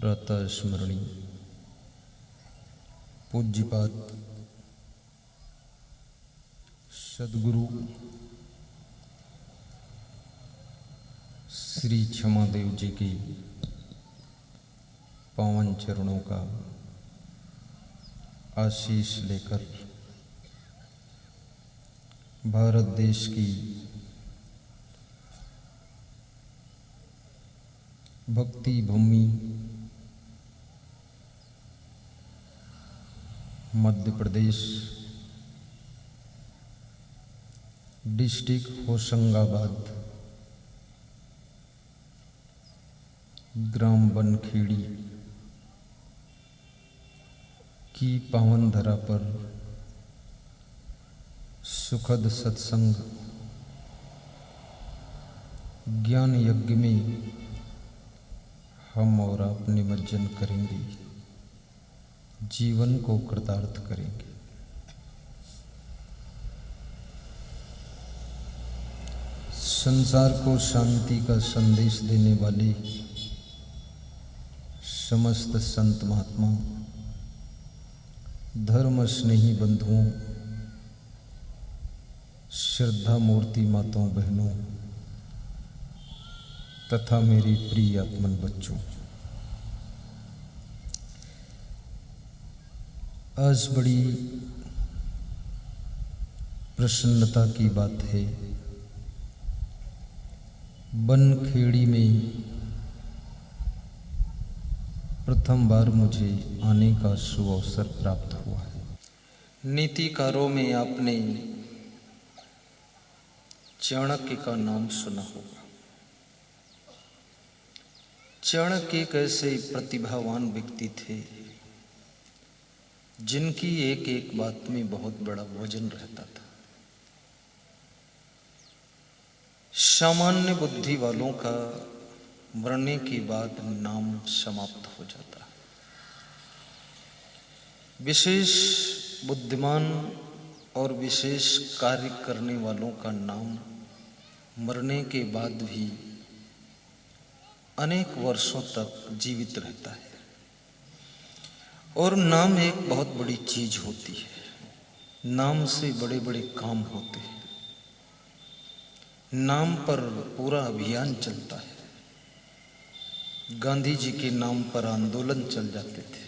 प्रातः स्मरणी पूज्यपाद सद्गुरु श्री क्षमादेव जी की पावन चरणों का आशीष लेकर भारत देश की भक्ति भूमि मध्य प्रदेश डिस्ट्रिक्ट होशंगाबाद ग्राम बनखेड़ी की पावन धरा पर सुखद सत्संग ज्ञान यज्ञ में हम और आप निमज्जन करेंगे, जीवन को कृतार्थ करेंगे। संसार को शांति का संदेश देने वाले समस्त संत महात्मा, धर्म स्नेही बंधुओं, श्रद्धा मूर्ति माताओं बहनों तथा मेरी प्रिय आत्मन बच्चों, आज बड़ी प्रसन्नता की बात है। बनखेड़ी में प्रथम बार मुझे आने का शुभ अवसर प्राप्त हुआ है। नीतिकारों में आपने चाणक्य का नाम सुना होगा। चाणक्य एक ऐसे प्रतिभावान व्यक्ति थे जिनकी एक एक बात में बहुत बड़ा वजन रहता था। सामान्य बुद्धि वालों का मरने के बाद नाम समाप्त हो जाता है। विशेष बुद्धिमान और विशेष कार्य करने वालों का नाम मरने के बाद भी अनेक वर्षों तक जीवित रहता है। और नाम एक बहुत बड़ी चीज होती है। नाम से बड़े बड़े काम होते हैं। नाम पर पूरा अभियान चलता है। गांधी जी के नाम पर आंदोलन चल जाते थे।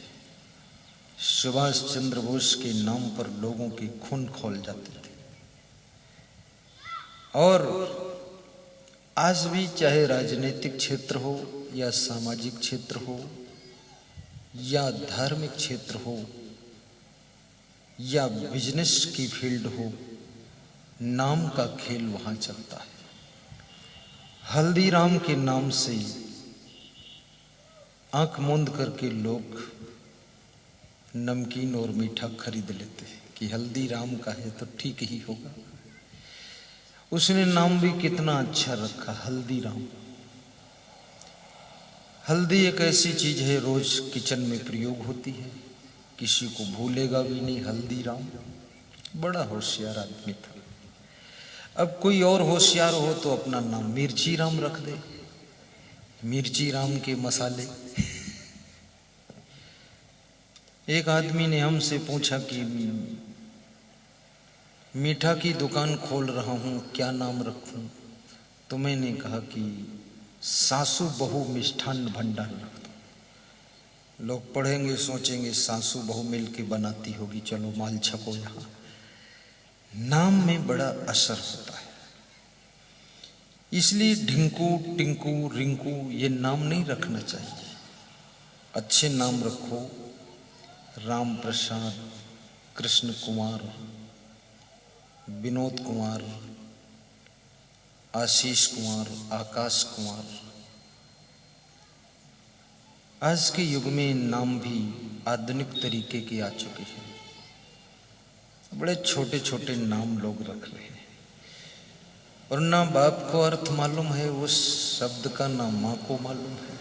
सुभाष चंद्र बोस के नाम पर लोगों के खून खौल जाते थे। और आज भी चाहे राजनीतिक क्षेत्र हो या सामाजिक क्षेत्र हो या धार्मिक क्षेत्र हो या बिजनेस की फील्ड हो, नाम का खेल वहां चलता है। हल्दीराम के नाम से आंख मूंद करके लोग नमकीन और मीठा खरीद लेते हैं कि हल्दीराम का है तो ठीक ही होगा। उसने नाम भी कितना अच्छा रखा, हल्दीराम। हल्दी एक ऐसी चीज है, रोज किचन में प्रयोग होती है, किसी को भूलेगा भी नहीं। हल्दीराम बड़ा होशियार आदमी था। अब कोई और होशियार हो तो अपना नाम मिर्ची राम रख दे, मिर्ची राम के मसाले। एक आदमी ने हमसे पूछा कि मीठा की दुकान खोल रहा हूं, क्या नाम रखूं? तो मैंने कहा कि सासू बहू मिष्ठान भंडार रख दो। लोग पढ़ेंगे सोचेंगे सासू बहू मिलके बनाती होगी, चलो माल छपो। यहाँ नाम में बड़ा असर होता है। इसलिए ढिंकू टिंकू रिंकू ये नाम नहीं रखना चाहिए। अच्छे नाम रखो। राम प्रसाद, कृष्ण कुमार, विनोद कुमार, आशीष कुमार, आकाश कुमार। आज के युग में नाम भी आधुनिक तरीके के आ चुके हैं। बड़े छोटे छोटे नाम लोग रख रहे हैं और ना बाप को अर्थ मालूम है उस शब्द का, ना माँ को मालूम है।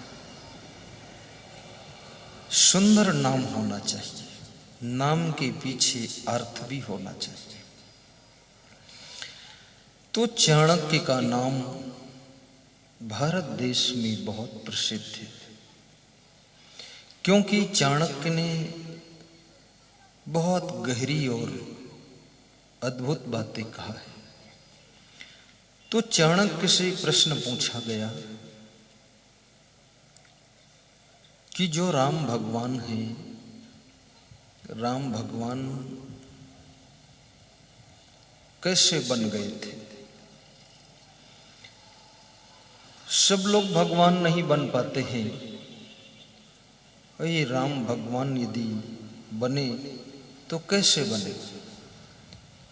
सुंदर नाम होना चाहिए, नाम के पीछे अर्थ भी होना चाहिए। तो चाणक्य का नाम भारत देश में बहुत प्रसिद्ध है। क्योंकि चाणक्य ने बहुत गहरी और अद्भुत बातें कहा है। तो चाणक्य से प्रश्न पूछा गया कि जो राम भगवान हैं, राम भगवान कैसे बन गए थे? सब लोग भगवान नहीं बन पाते हैं, ये राम भगवान यदि बने तो कैसे बने?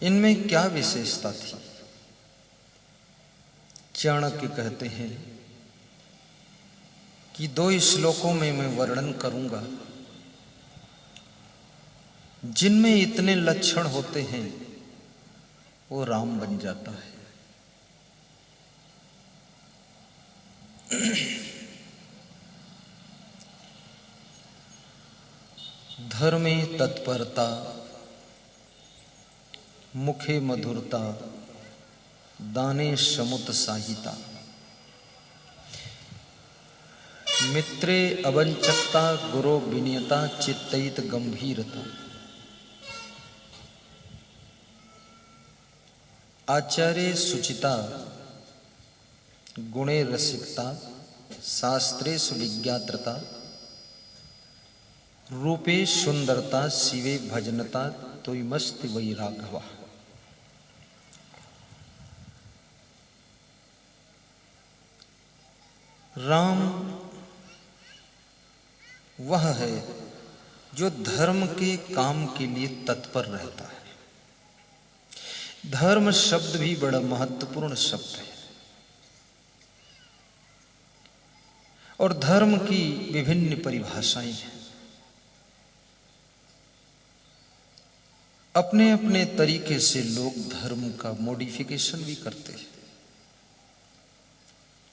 इनमें क्या विशेषता थी? चाणक्य कहते हैं कि 2 श्लोकों में मैं वर्णन करूंगा जिनमें इतने लक्षण होते हैं वो राम बन जाता है। धर्मे तत्परता, मुखे मधुरता, दाने समुत्साहिता, मित्रे अवंचकता, गुरो विनयता, चित्तयित गंभीरता, आचार्य सुचिता, गुणे रसिकता, शास्त्रे सुविज्ञात्रता, रूपे सुंदरता, शिवे भजनता, तोयमस्ति वै राघवा। राम वह है जो धर्म के काम के लिए तत्पर रहता है। धर्म शब्द भी बड़ा महत्वपूर्ण शब्द है और धर्म की विभिन्न परिभाषाएं हैं। अपने अपने तरीके से लोग धर्म का मॉडिफिकेशन भी करते हैं,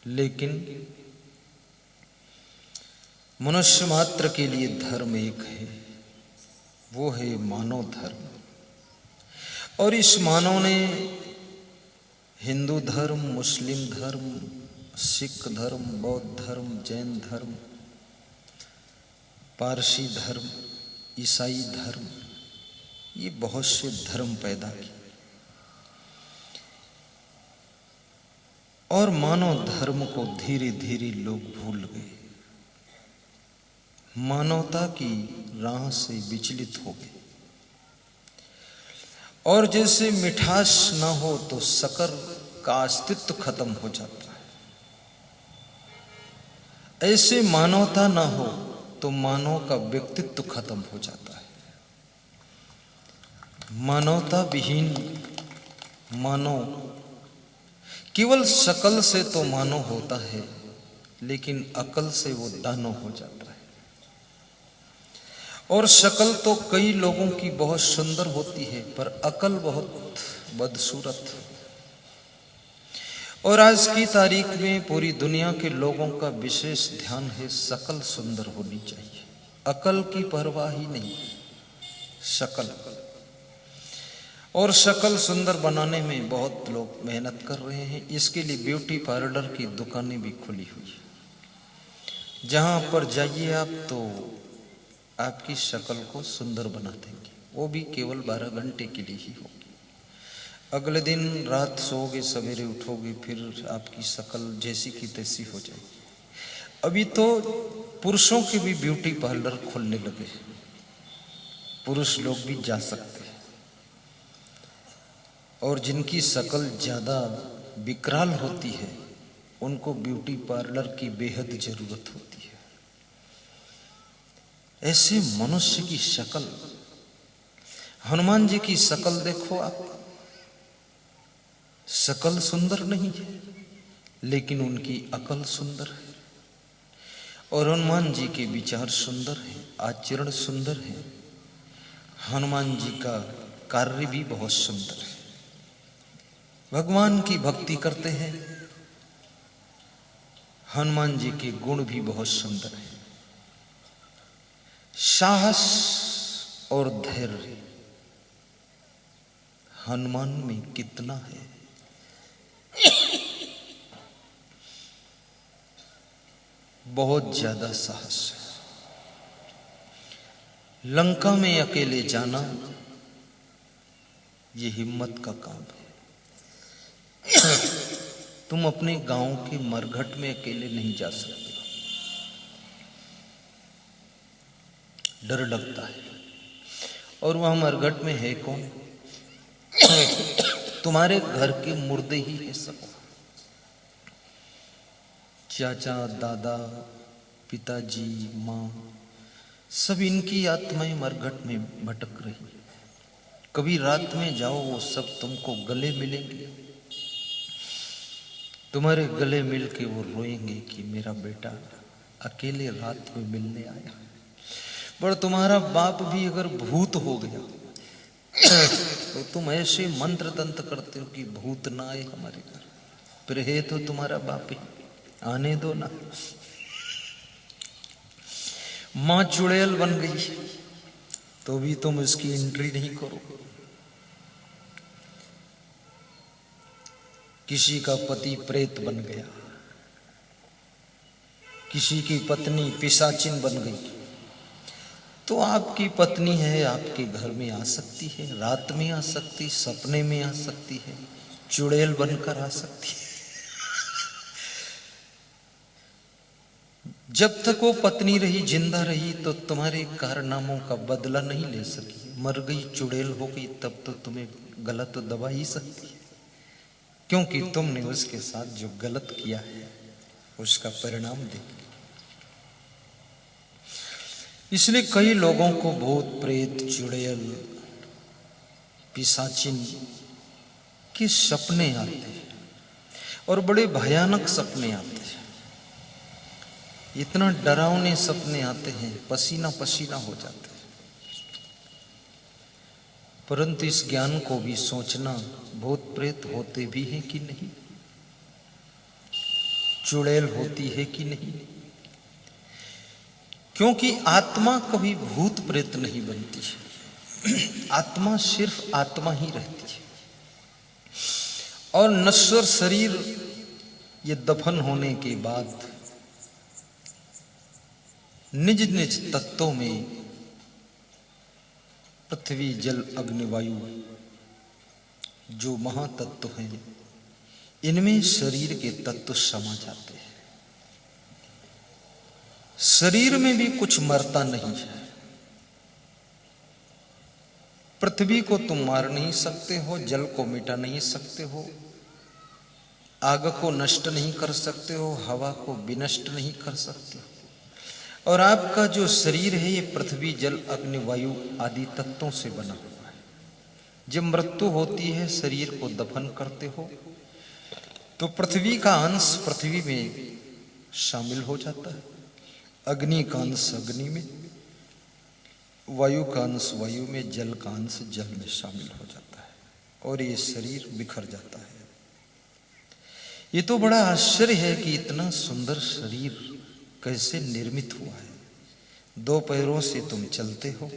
लेकिन मनुष्य मात्र के लिए धर्म एक है, वो है मानव धर्म। और इस मानव ने हिंदू धर्म, मुस्लिम धर्म, सिख धर्म, बौद्ध धर्म, जैन धर्म, पारसी धर्म, ईसाई धर्म, ये बहुत से धर्म पैदा किए और मानव धर्म को धीरे धीरे लोग भूल गए, मानवता की राह से विचलित हो गए। और जैसे मिठास ना हो तो शक्कर का अस्तित्व खत्म हो जाता है, ऐसे मानवता ना हो तो मानव का व्यक्तित्व खत्म हो जाता है। मानवता विहीन मानव केवल शकल से तो मानव होता है, लेकिन अकल से वो दानव हो जाता है। और शकल तो कई लोगों की बहुत सुंदर होती है, पर अकल बहुत बदसूरत। और आज की तारीख में पूरी दुनिया के लोगों का विशेष ध्यान है शकल सुंदर होनी चाहिए, अकल की परवाह ही नहीं, शकल। और शकल सुंदर बनाने में बहुत लोग मेहनत कर रहे हैं। इसके लिए ब्यूटी पार्लर की दुकानें भी खुली हुई है, जहां पर जाइए आप तो आपकी शक्ल को सुंदर बना देंगे, वो भी केवल 12 घंटे के लिए ही होगी। अगले दिन रात सोओगे, सवेरे उठोगे, फिर आपकी शक्ल जैसी की तैसी हो जाएगी। अभी तो पुरुषों के भी ब्यूटी पार्लर खोलने लगे, पुरुष लोग भी जा सकते हैं। और जिनकी शक्ल ज़्यादा विकराल होती है उनको ब्यूटी पार्लर की बेहद जरूरत होती है। ऐसे मनुष्य की शक्ल, हनुमान जी की शक्ल देखो आप, शक्ल सुंदर नहीं है लेकिन उनकी अकल सुंदर है। और हनुमान जी के विचार सुंदर हैं, आचरण सुंदर है, हनुमान जी का कार्य भी बहुत सुंदर है। भगवान की भक्ति करते हैं, हनुमान जी के गुण भी बहुत सुंदर है। साहस और धैर्य हनुमान में कितना है। बहुत ज्यादा साहस है। लंका में अकेले जाना ये हिम्मत का काम है। तुम अपने गांव के मरघट में अकेले नहीं जा सकते, डर लगता है। और वहां मरघट में है कौन? तुम्हारे घर के मुर्दे ही है सब। चाचा, दादा, पिताजी, माँ, सब इनकी आत्माएं मरघट में भटक रही है। कभी रात में जाओ, वो सब तुमको गले मिलेंगे, तुम्हारे गले मिल के वो रोएंगे कि मेरा बेटा अकेले रात में मिलने आया। पर तुम्हारा बाप भी अगर भूत हो गया तो तुम ऐसे मंत्र तंत्र करते हो कि भूत ना आए हमारे घर, फिर है तो तुम्हारा बाप ही, आने दो ना। मां चुड़ैल बन गई तो भी तुम उसकी एंट्री नहीं करो। किसी का पति प्रेत बन गया, किसी की पत्नी पिशाचिन बन गई, तो आपकी पत्नी है, आपके घर में आ सकती है, रात में आ सकती, सपने में आ सकती है, चुड़ैल बनकर आ सकती है। जब तक वो पत्नी रही, जिंदा रही, तो तुम्हारे कारनामों का बदला नहीं ले सकी। मर गई, चुड़ैल हो गई, तब तो तुम्हें गलत तो दबा ही सकती है, क्योंकि तुमने उसके साथ जो गलत किया है उसका परिणाम दे। इसलिए कई लोगों को भूत प्रेत, चुड़ैल, पिशाचिन के सपने आते हैं और बड़े भयानक सपने आते हैं। इतना डरावने सपने आते हैं, पसीना पसीना हो जाते हैं। परंतु इस ज्ञान को भी सोचना, भूत प्रेत होते भी हैं कि नहीं, चुड़ैल होती है कि नहीं, क्योंकि आत्मा कभी भूत प्रेत नहीं बनती है। आत्मा सिर्फ आत्मा ही रहती है। और नश्वर शरीर ये दफन होने के बाद निज निज तत्वों में पृथ्वी, जल, अग्नि, वायु जो महातत्व हैं, इनमें शरीर के तत्व समा जाते हैं। शरीर में भी कुछ मरता नहीं है। पृथ्वी को तुम मार नहीं सकते हो, जल को मिटा नहीं सकते हो, आग को नष्ट नहीं कर सकते हो, हवा को विनष्ट नहीं कर सकते हो। और आपका जो शरीर है ये पृथ्वी, जल, अग्नि, वायु आदि तत्वों से बना हुआ है। जब मृत्यु होती है, शरीर को दफन करते हो, तो पृथ्वी का अंश पृथ्वी में शामिल हो जाता है, अग्नि का अंश अग्नि में, वायु का अंश वायु में, जल का अंश जल में शामिल हो जाता है और ये शरीर बिखर जाता है। ये तो बड़ा आश्चर्य है कि इतना सुंदर शरीर कैसे निर्मित हुआ है। दो पैरों से तुम चलते हो,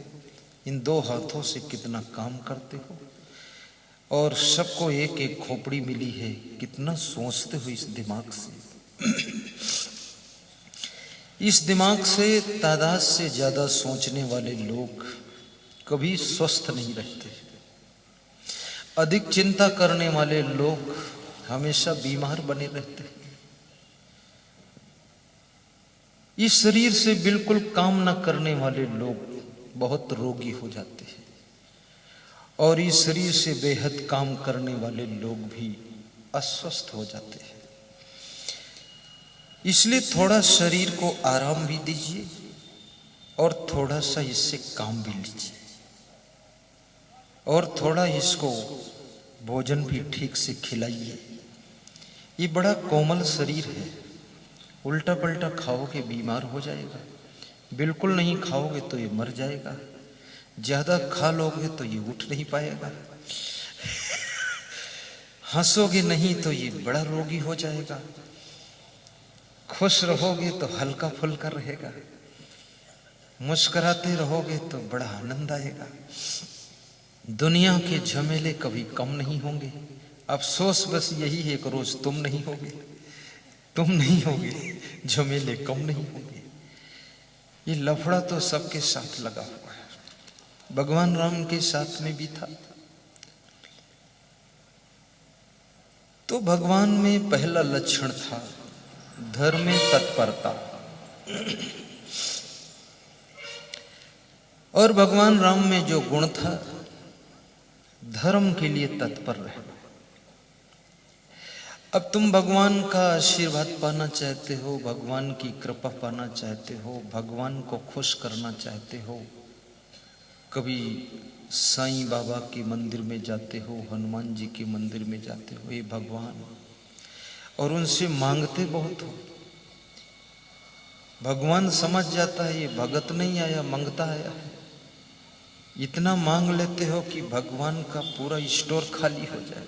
इन दो हाथों से कितना काम करते हो, और सबको एक एक खोपड़ी मिली है। कितना सोचते हो इस दिमाग से। इस दिमाग से तादाद से ज्यादा सोचने वाले लोग कभी स्वस्थ नहीं रहते। अधिक चिंता करने वाले लोग हमेशा बीमार बने रहते हैं। इस शरीर से बिल्कुल काम न करने वाले लोग बहुत रोगी हो जाते हैं और इस शरीर से बेहद काम करने वाले लोग भी अस्वस्थ हो जाते हैं। इसलिए थोड़ा शरीर को आराम भी दीजिए और थोड़ा सा इससे काम भी लीजिए और थोड़ा इसको भोजन भी ठीक से खिलाइए। ये बड़ा कोमल शरीर है, उल्टा पल्टा खाओगे बीमार हो जाएगा, बिल्कुल नहीं खाओगे तो ये मर जाएगा, ज्यादा खा लोगे तो ये उठ नहीं पाएगा, हंसोगे नहीं तो ये बड़ा रोगी हो जाएगा, खुश रहोगे तो हल्का फुल्का रहेगा, मुस्कुराते रहोगे तो बड़ा आनंद आएगा। दुनिया के झमेले कभी कम नहीं होंगे। अफसोस बस यही है कि रोज तुम नहीं होगे, झमेले कम नहीं होंगे। ये लफड़ा तो सबके साथ लगा हुआ है। भगवान राम के साथ में भी था। तो भगवान में पहला लक्षण था धर्म में तत्परता, और भगवान राम में जो गुण था धर्म के लिए तत्पर रहना। अब तुम भगवान का आशीर्वाद पाना चाहते हो, भगवान की कृपा पाना चाहते हो, भगवान को खुश करना चाहते हो, कभी साईं बाबा के मंदिर में जाते हो, हनुमान जी के मंदिर में जाते हो, ये भगवान, और उनसे मांगते बहुत हो। भगवान समझ जाता है ये भगत नहीं आया, मंगता आया है। इतना मांग लेते हो कि भगवान का पूरा स्टोर खाली हो जाए।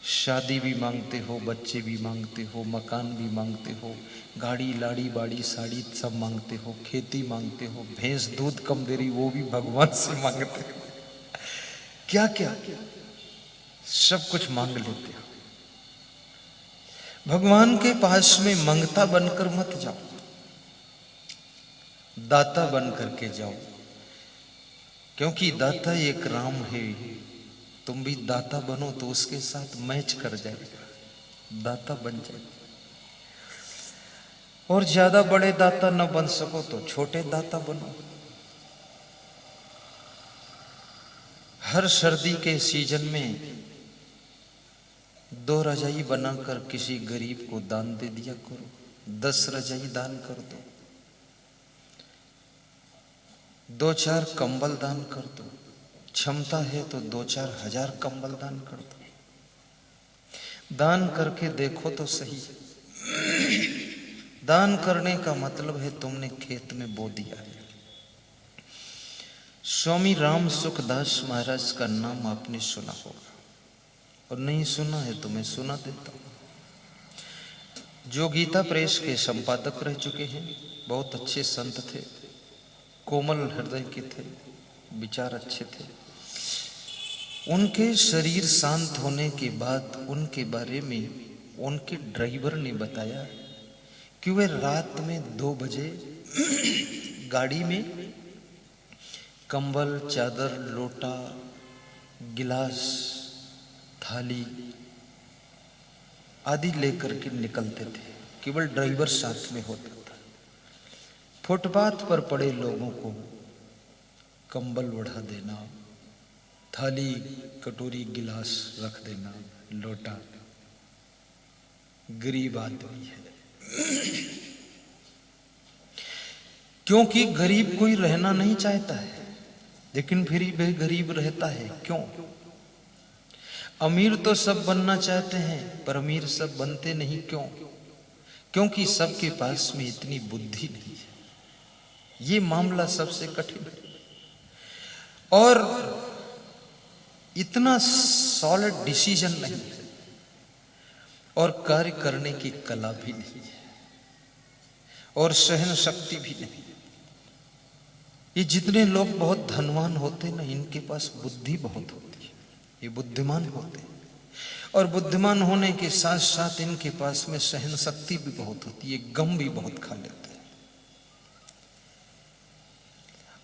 शादी भी मांगते हो, बच्चे भी मांगते हो, मकान भी मांगते हो, गाड़ी लाड़ी बाड़ी साड़ी सब मांगते हो, खेती मांगते हो, भैंस दूध कम दे रही वो भी भगवान से मांगते हो, क्या क्या सब कुछ मांग लेते हो। भगवान के पास में मंगता बनकर मत जाओ, दाता बन करके जाओ, क्योंकि दाता एक राम है। तुम भी दाता बनो तो उसके साथ मैच कर जाएगा, दाता बन जाए। और ज्यादा बड़े दाता न बन सको तो छोटे दाता बनो। हर सर्दी के सीजन में 2 रजाई बनाकर किसी गरीब को दान दे दिया करो, 10 रजाई दान कर दो, 2-4 कंबल दान कर दो, क्षमता है तो 2-4 हजार कंबल दान कर दो। दान करके देखो तो सही। दान करने का मतलब है तुमने खेत में बो दिया है। स्वामी राम सुखदास महाराज का नाम आपने सुना होगा, और नहीं सुना है तो मैं सुना देता हूँ। जो गीता प्रेस के संपादक रह चुके हैं, बहुत अच्छे संत थे, कोमल हृदय के थे, विचार अच्छे थे। उनके शरीर शांत होने के बाद उनके बारे में उनके ड्राइवर ने बताया कि वे रात में 2 बजे गाड़ी में कंबल, चादर, लोटा, गिलास, थाली आदि लेकर के निकलते थे। केवल ड्राइवर साथ में होता था। फुटपाथ पर पड़े लोगों को कंबल ओढ़ा देना, थाली, कटोरी, गिलास रख देना, लोटा। गरीब आदमी है, क्योंकि गरीब कोई रहना नहीं चाहता है, लेकिन फिर भी गरीब रहता है। क्यों? अमीर तो सब बनना चाहते हैं, पर अमीर सब बनते नहीं। क्यों? क्योंकि सबके पास में इतनी बुद्धि नहीं है। ये मामला सबसे कठिन है, और इतना सॉलिड डिसीजन नहीं है, और कार्य करने की कला भी नहीं है, और सहन शक्ति भी नहीं। ये जितने लोग बहुत धनवान होते हैं ना, इनके पास बुद्धि बहुत होती है, ये बुद्धिमान होते हैं, और बुद्धिमान होने के साथ साथ इनके पास में सहन शक्ति भी बहुत होती है, गम भी बहुत खा लेते हैं।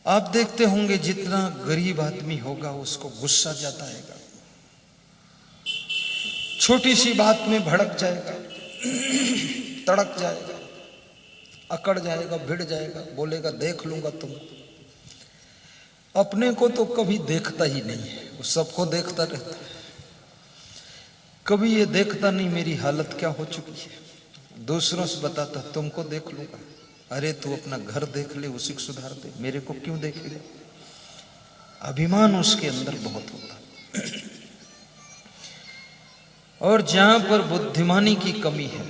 आप देखते होंगे जितना गरीब आदमी होगा उसको गुस्सा ज्यादा आएगा, छोटी सी बात में भड़क जाएगा, तड़क जाएगा, अकड़ जाएगा, भिड़ जाएगा, बोलेगा देख लूंगा तुम। अपने को तो कभी देखता ही नहीं है, वो सबको देखता रहता है। कभी ये देखता नहीं मेरी हालत क्या हो चुकी है। दूसरों से बताता तुमको देख लूंगा। अरे तू अपना घर देख ले, उसी को सुधार दे, मेरे को क्यों देखेगा। अभिमान उसके अंदर बहुत होता। और जहां पर बुद्धिमानी की कमी है,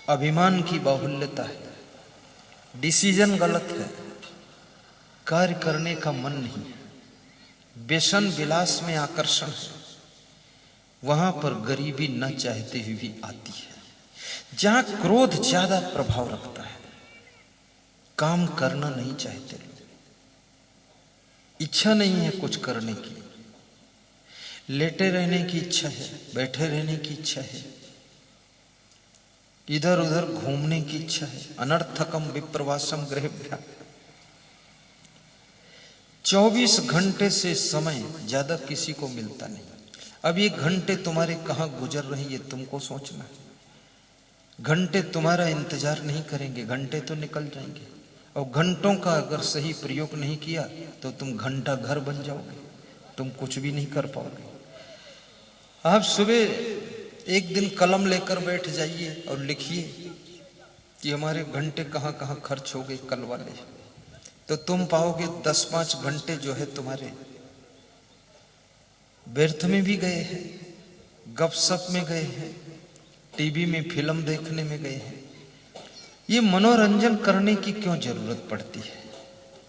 अभिमान की बाहुल्यता है, डिसीजन गलत है, कार्य करने का मन नहीं है, व्यसन विलास में आकर्षण है, वहां पर गरीबी न चाहते हुए भी आती है। जहां क्रोध ज्यादा प्रभाव रखता है, काम करना नहीं चाहते लोग, इच्छा नहीं है कुछ करने की, लेटे रहने की इच्छा है, बैठे रहने की इच्छा है, इधर उधर घूमने की इच्छा है। अनर्थकम विप्रवासम गृहभ्या। 24 घंटे से समय ज्यादा किसी को मिलता नहीं। अब ये घंटे तुम्हारे कहाँ गुजर रहे हैं ये तुमको सोचना है। घंटे तुम्हारा इंतजार नहीं करेंगे, घंटे तो निकल जाएंगे। और घंटों का अगर सही प्रयोग नहीं किया तो तुम घंटा घर बन जाओगे, तुम कुछ भी नहीं कर पाओगे। आप सुबह एक दिन कलम लेकर बैठ जाइए और लिखिए कि हमारे घंटे कहाँ कहाँ खर्च हो गए कल वाले, तो तुम पाओगे 10-5 घंटे जो है तुम्हारे व्यर्थ में भी गए हैं, गपशप में गए हैं, टीवी में फिल्म देखने में गए हैं। ये मनोरंजन करने की क्यों जरूरत पड़ती है?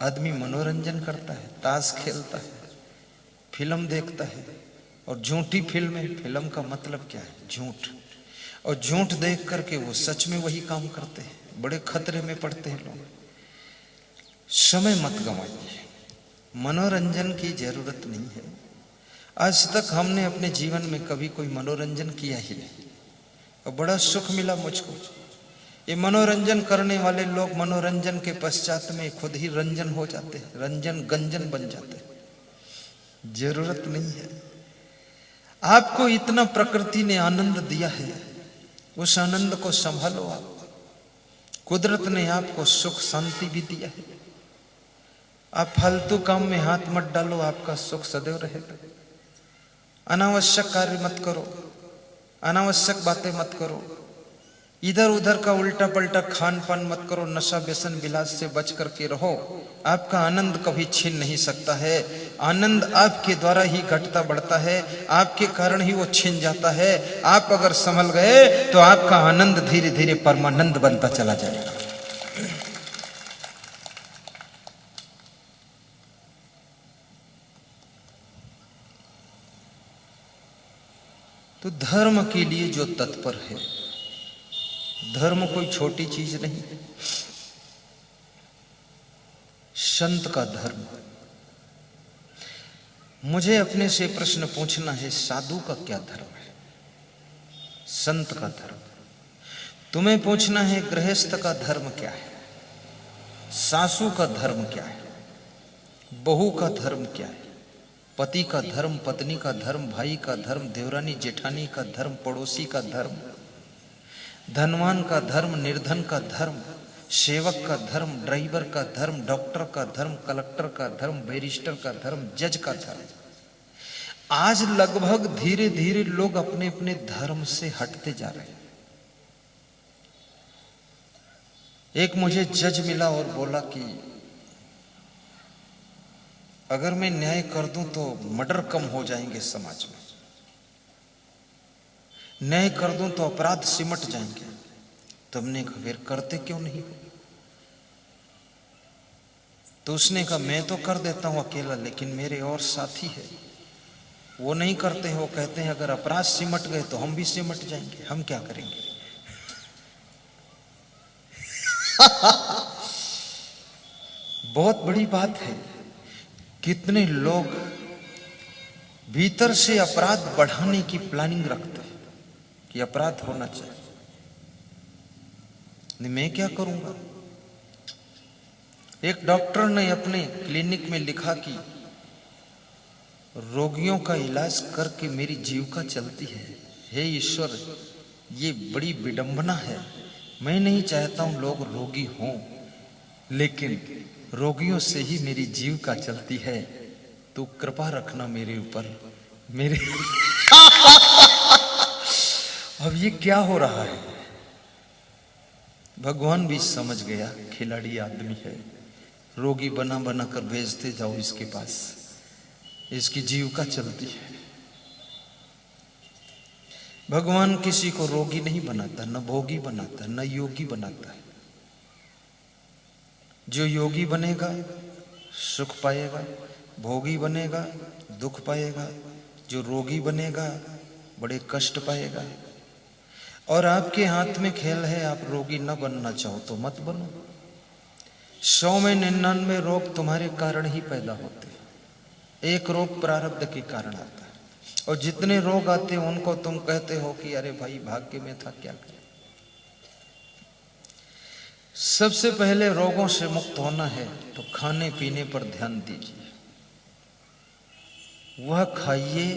आदमी मनोरंजन करता है, ताश खेलता है, फिल्म देखता है, और झूठी फिल्म का मतलब क्या है? झूठ। और झूठ देख करके वो सच में वही काम करते हैं, बड़े खतरे में पड़ते हैं लोग। समय मत गंवाइए, मनोरंजन की जरूरत नहीं है। आज तक हमने अपने जीवन में कभी कोई मनोरंजन किया ही नहीं, और बड़ा सुख मिला मुझको। ये मनोरंजन करने वाले लोग मनोरंजन के पश्चात में खुद ही रंजन हो जाते हैं, रंजन गंजन बन जाते हैं। जरूरत नहीं है। आपको इतना प्रकृति ने आनंद दिया है, उस आनंद को संभालो। आप, कुदरत ने आपको सुख शांति भी दिया है। आप फालतू काम में हाथ मत डालो, आपका सुख सदैव रहेगा। अनावश्यक कार्य मत करो, अनावश्यक बातें मत करो, इधर उधर का उल्टा पलटा खान पान मत करो, नशा व्यसन विलास से बच करके रहो। आपका आनंद कभी छीन नहीं सकता है। आनंद आपके द्वारा ही घटता बढ़ता है, आपके कारण ही वो छीन जाता है। आप अगर संभल गए तो आपका आनंद धीरे धीरे परमानंद बनता चला जाएगा। तो धर्म के लिए जो तत्पर है, धर्म कोई छोटी चीज नहीं है। संत का धर्म। मुझे अपने से प्रश्न पूछना है, साधु का क्या धर्म है? संत का धर्म। तुम्हें पूछना है, गृहस्थ का धर्म क्या है? सासू का धर्म क्या है? बहू का धर्म क्या है? पति का धर्म, पत्नी का धर्म, भाई का धर्म, देवरानी जेठानी का धर्म, पड़ोसी का धर्म, धनवान का धर्म, निर्धन का धर्म, सेवक का धर्म, ड्राइवर का धर्म, डॉक्टर का धर्म, कलेक्टर का धर्म, बैरिस्टर का धर्म, जज का धर्म। आज लगभग धीरे धीरे लोग अपने अपने धर्म से हटते जा रहे हैं। एक मुझे जज मिला और बोला कि अगर मैं न्याय कर दूं तो मर्डर कम हो जाएंगे समाज में, न्याय कर दूं तो अपराध सिमट जाएंगे। तुमने कहा फिर करते क्यों नहीं हो? तो उसने कहा मैं तो कर देता हूं अकेला, लेकिन मेरे और साथी है वो नहीं करते हैं। वो कहते हैं अगर अपराध सिमट गए तो हम भी सिमट जाएंगे, हम क्या करेंगे? बहुत बड़ी बात है। कितने लोग भीतर से अपराध बढ़ाने की प्लानिंग रखते हैं कि अपराध होना चाहिए। नहीं, मैं क्या करूंगा? एक डॉक्टर ने अपने क्लिनिक में लिखा कि रोगियों का इलाज करके मेरी जीविका चलती है। हे ईश्वर, ये बड़ी विडंबना है। मैं नहीं चाहता हूं लोग रोगी हों, लेकिन रोगियों से ही मेरी जीविका चलती है। तो कृपा रखना मेरे ऊपर। मेरे अब ये क्या हो रहा है? भगवान भी समझ गया, खिलाड़ी आदमी है, रोगी बना बना कर भेजते जाओ इसके पास, इसकी जीविका चलती है। भगवान किसी को रोगी नहीं बनाता, न भोगी बनाता, न योगी बनाता है। जो योगी बनेगा सुख पाएगा, भोगी बनेगा दुख पाएगा, जो रोगी बनेगा बड़े कष्ट पाएगा। और आपके हाथ में खेल है, आप रोगी न बनना चाहो तो मत बनो। 100 में 99 रोग तुम्हारे कारण ही पैदा होते हैं। एक रोग प्रारब्ध के कारण आता है, और जितने रोग आते हैं उनको तुम कहते हो कि अरे भाई भाग्य में था, क्या करें। सबसे पहले रोगों से मुक्त होना है तो खाने पीने पर ध्यान दीजिए। वह खाइए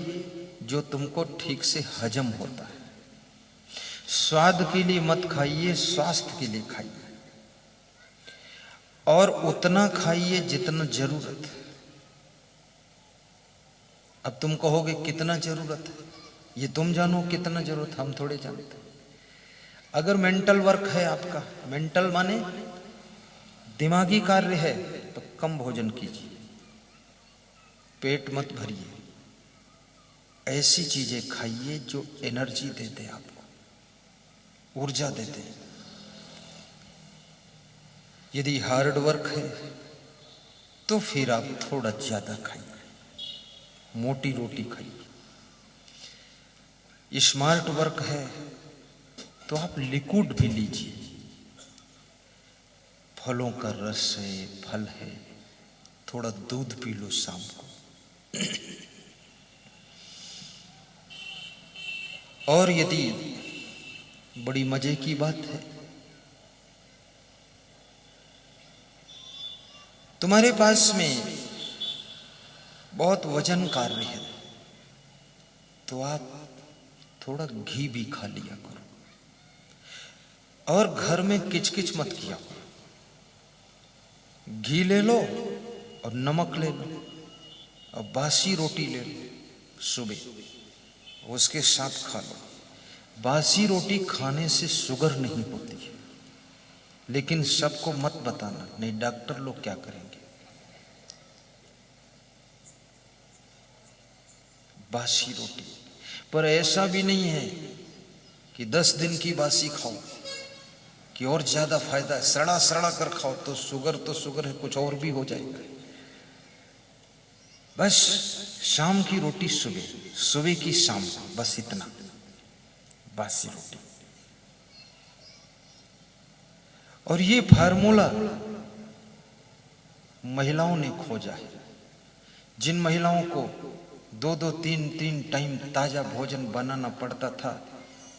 जो तुमको ठीक से हजम होता है। स्वाद के लिए मत खाइए, स्वास्थ्य के लिए खाइए। और उतना खाइए जितना जरूरत है। अब तुम कहोगे कितना जरूरत है, ये तुम जानो कितना जरूरत, हम थोड़े जानते। अगर मेंटल वर्क है आपका, मेंटल माने दिमागी कार्य है, तो कम भोजन कीजिए, पेट मत भरिए। ऐसी चीजें खाइए जो एनर्जी देते आपको, ऊर्जा देते। यदि हार्ड वर्क है तो फिर आप थोड़ा ज्यादा खाइए, मोटी रोटी खाइए। स्मार्ट वर्क है तो आप लिक्विड भी लीजिए, फलों का रस है, फल है, थोड़ा दूध पी लो शाम को। और यदि बड़ी मजे की बात है, तुम्हारे पास में बहुत वजन कार्य है, तो आप थोड़ा घी भी खा लिया करो। और घर में किचकिच मत किया करो। घी ले लो और नमक ले लो और बासी रोटी ले लो सुबह, उसके साथ खा लो। बासी रोटी खाने से शुगर नहीं होती है, लेकिन सबको मत बताना, नहीं डॉक्टर लोग क्या करेंगे। बासी रोटी, पर ऐसा भी नहीं है कि 10 दिन की बासी खाओ कि और ज्यादा फायदा है। सड़ा सड़ा कर खाओ तो शुगर है, कुछ और भी हो जाएगा। बस शाम की रोटी सुबह, सुबह की शाम, बस इतना, बासी रोटी। और ये फार्मूला महिलाओं ने खोजा है। जिन महिलाओं को 2-2, 3-3 टाइम ताजा भोजन बनाना पड़ता था,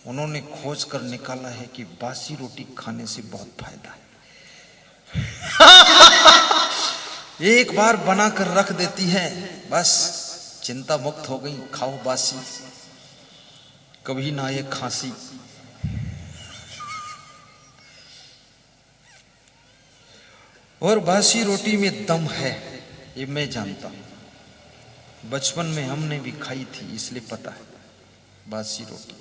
उन्होंने खोज कर निकाला है कि बासी रोटी खाने से बहुत फायदा है। एक बार बनाकर रख देती है, बस चिंता मुक्त हो गई, खाओ बासी, कभी ना आए खांसी। और बासी रोटी में दम है, ये मैं जानता हूं। बचपन में हमने भी खाई थी, इसलिए पता है बासी रोटी।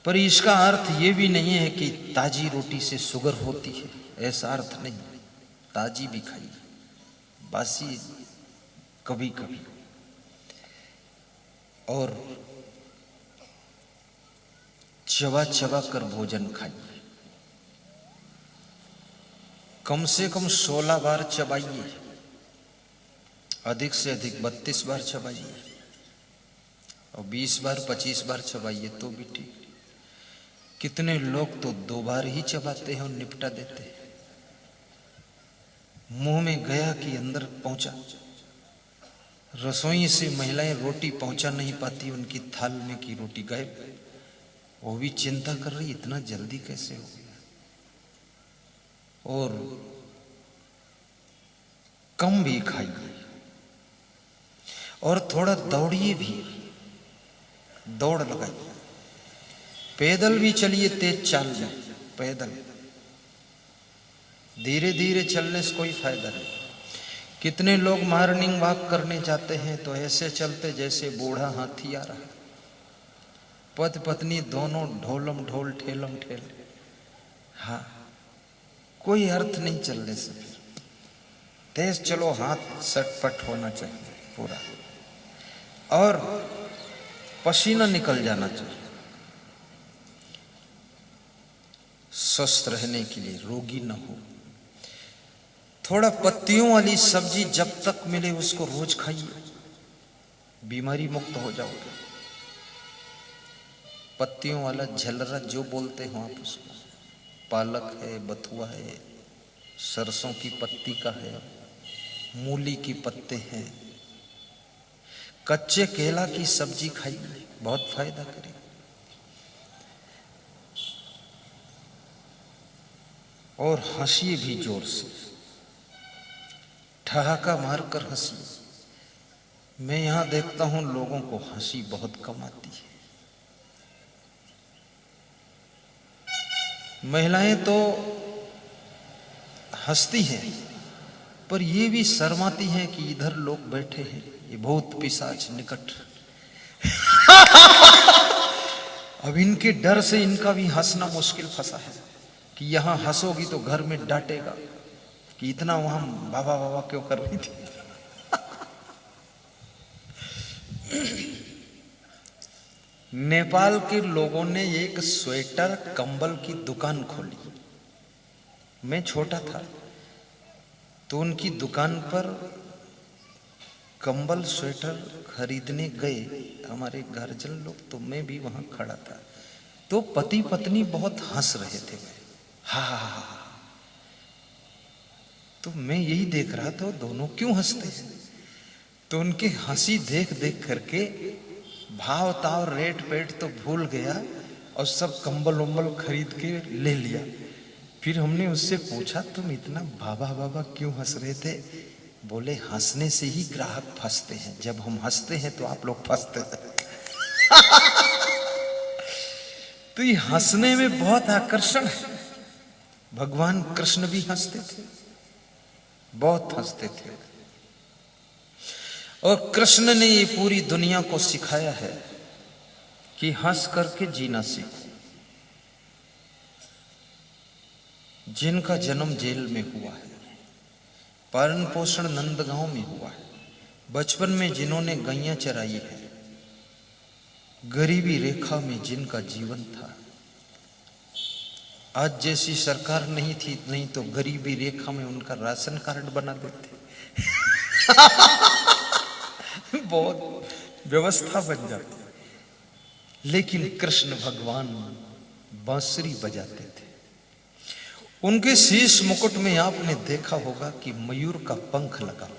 पर इसका अर्थ ये भी नहीं है कि ताजी रोटी से शुगर होती है, ऐसा अर्थ नहीं। ताजी भी खाइए, बासी कभी कभी। और चबा चबा कर भोजन खाइए, कम से कम 16 बार चबाइए, अधिक से अधिक 32 बार चबाइए, और 20 बार 25 बार चबाइए तो भी ठीक। कितने लोग तो 2 बार ही चबाते हैं और निपटा देते हैं। मुंह में गया कि अंदर पहुंचा। रसोई से महिलाएं रोटी पहुंचा नहीं पाती उनकी थाल में की रोटी गायब, वो भी चिंता कर रही इतना जल्दी कैसे हो गया। और कम भी खाइए और थोड़ा दौड़िए भी, दौड़ लगाइए, पैदल भी चलिए, तेज चाल में पैदल। धीरे धीरे चलने से कोई फायदा नहीं। कितने लोग मॉर्निंग वॉक करने जाते हैं तो ऐसे चलते जैसे बूढ़ा हाथी आ रहा है, पति पत्नी दोनों ढोलम ढोल ठेलम ठेल। हाँ, कोई अर्थ नहीं चलने से। तेज चलो, हाथ सटपट होना चाहिए पूरा, और पसीना निकल जाना चाहिए। स्वस्थ रहने के लिए, रोगी न हो। थोड़ा पत्तियों वाली सब्जी जब तक मिले उसको रोज खाइए, बीमारी मुक्त हो जाओगे। पत्तियों वाला झलरा जो बोलते हो आप उसको, पालक है, बथुआ है, सरसों की पत्ती का है, मूली की पत्ते हैं। कच्चे केला की सब्जी खाइए, बहुत फायदा करेगी। और हंसिए भी जोर से, ठहाका मारकर हंसिए। मैं यहां देखता हूं लोगों को हंसी बहुत कम आती है। महिलाएं तो हंसती हैं, पर ये भी शर्माती हैं कि इधर लोग बैठे हैं, ये भूत पिशाच निकट। अब इनके डर से इनका भी हंसना मुश्किल फंसा है कि यहां हंसोगी तो घर में डांटेगा कि इतना वहां बाबा बाबा क्यों कर रही थी। नेपाल के लोगों ने एक स्वेटर कंबल की दुकान खोली। मैं छोटा था तो उनकी दुकान पर कंबल स्वेटर खरीदने गए हमारे घरजन लोग, तो मैं भी वहां खड़ा था। तो पति पत्नी बहुत हंस रहे थे, हा हा हा। तो मैं यही देख रहा था दोनों क्यों हंसते हैं। तो उनकी हंसी देख देख करके भाव ताव रेट पेट तो भूल गया और सब कंबल उम्बल खरीद के ले लिया। फिर हमने उससे पूछा तुम इतना बाबा बाबा क्यों हंस रहे थे। बोले हंसने से ही ग्राहक फंसते हैं, जब हम हंसते हैं तो आप लोग फंसते हैं। तो ये हंसने में बहुत आकर्षण है। भगवान कृष्ण भी हंसते थे, बहुत हंसते थे। और कृष्ण ने ये पूरी दुनिया को सिखाया है कि हंस करके जीना सीखो। जिनका जन्म जेल में हुआ है, पालन पोषण नंदगांव में हुआ है, बचपन में जिन्होंने गैया चराई है, गरीबी रेखा में जिनका जीवन था, आज जैसी सरकार नहीं थी नहीं तो गरीबी रेखा में उनका राशन कार्ड बना देते। बहुत व्यवस्था बन जाती। लेकिन कृष्ण भगवान बांसुरी बजाते थे। उनके शीश मुकुट में आपने देखा होगा कि मयूर का पंख लगा।